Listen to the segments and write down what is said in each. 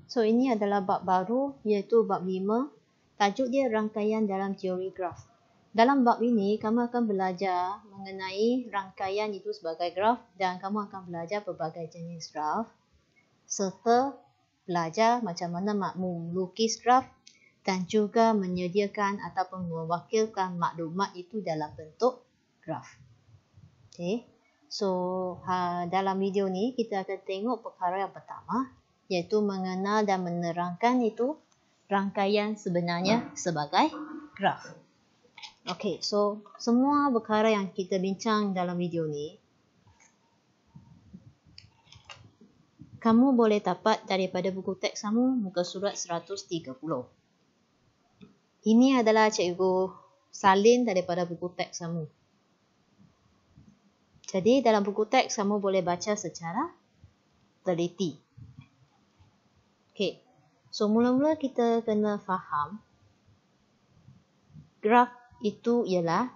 So ini adalah bab baru iaitu bab 5. Tajuk dia rangkaian dalam teori graf. Dalam bab ini kamu akan belajar mengenai rangkaian itu sebagai graf dan kamu akan belajar pelbagai jenis graf serta belajar macam mana melukis graf dan juga menyediakan ataupun mewakilkan maklumat itu dalam bentuk graf. Okay. So dalam video ni kita akan tengok perkara yang pertama iaitu mengenal dan menerangkan itu rangkaian sebenarnya sebagai graf. Okay, so semua perkara yang kita bincang dalam video ni kamu boleh dapat daripada buku teks kamu muka surat 130. Ini adalah cikgu salin daripada buku teks kamu. Jadi dalam buku teks kamu boleh baca secara teliti. Okay, so mula-mula kita kena faham graf itu ialah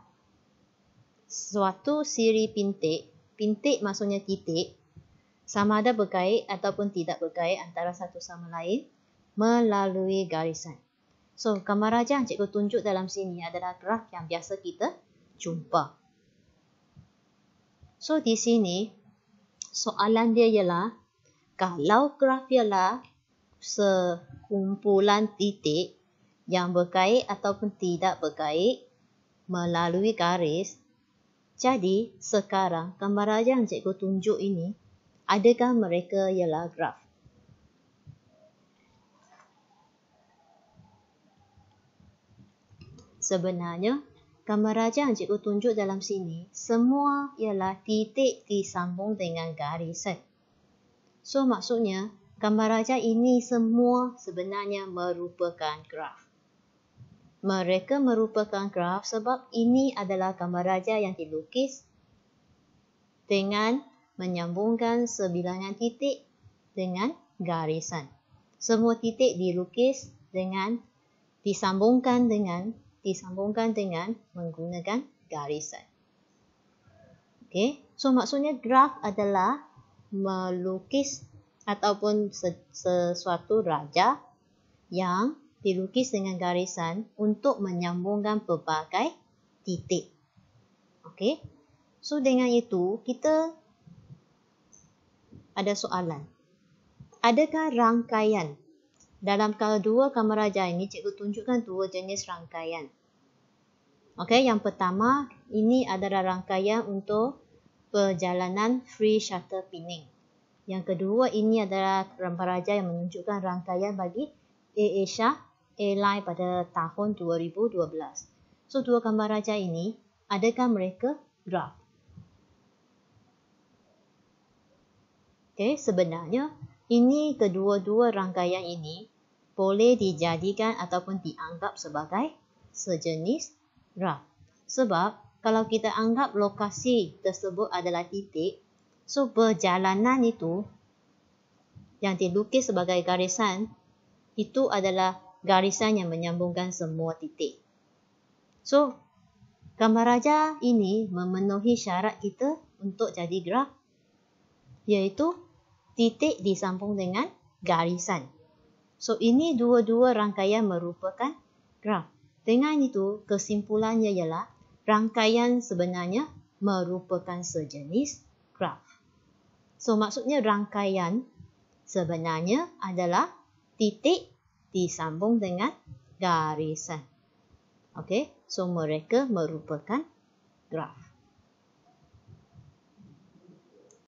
suatu siri pintik. Pintik maksudnya titik, sama ada berkait ataupun tidak berkait antara satu sama lain melalui garisan. So gambar raja yang cikgu tunjuk dalam sini adalah graf yang biasa kita jumpa. So di sini soalan dia ialah kalau graf ialah sekumpulan titik yang berkait ataupun tidak berkait melalui garis. Jadi sekarang gambar raja yang cikgu tunjuk ini, adakah mereka ialah graf? Sebenarnya gambar raja yang cikgu tunjuk dalam sini semua ialah titik disambung dengan garisan. So maksudnya gambar raja ini semua sebenarnya merupakan graf. Mereka merupakan graf sebab ini adalah gambar raja yang dilukis dengan menyambungkan sebilangan titik dengan garisan. Semua titik dilukis dengan disambungkan dengan menggunakan garisan. Okay, so maksudnya graf adalah melukis ataupun sesuatu raja yang dilukis dengan garisan untuk menyambungkan pelbagai titik. Okey. So dengan itu kita ada soalan. Adakah rangkaian dalam kedua gambar raja ini cikgu tunjukkan dua jenis rangkaian. Okey, yang pertama ini adalah rangkaian untuk perjalanan free shuttle pinning. Yang kedua, ini adalah gambar raja yang menunjukkan rangkaian bagi AirAsia Airline pada tahun 2012. So, dua gambar raja ini, adakah mereka graf? Okay, sebenarnya, ini kedua-dua rangkaian ini boleh dijadikan ataupun dianggap sebagai sejenis graf. Sebab, kalau kita anggap lokasi tersebut adalah titik, so, perjalanan itu yang dilukis sebagai garisan, itu adalah garisan yang menyambungkan semua titik. So, gambar raja ini memenuhi syarat kita untuk jadi graf, iaitu titik disambung dengan garisan. So, ini dua-dua rangkaian merupakan graf. Dengan itu, kesimpulannya ialah rangkaian sebenarnya merupakan sejenis graf. So, maksudnya rangkaian sebenarnya adalah titik disambung dengan garisan. Okey, so mereka merupakan graf.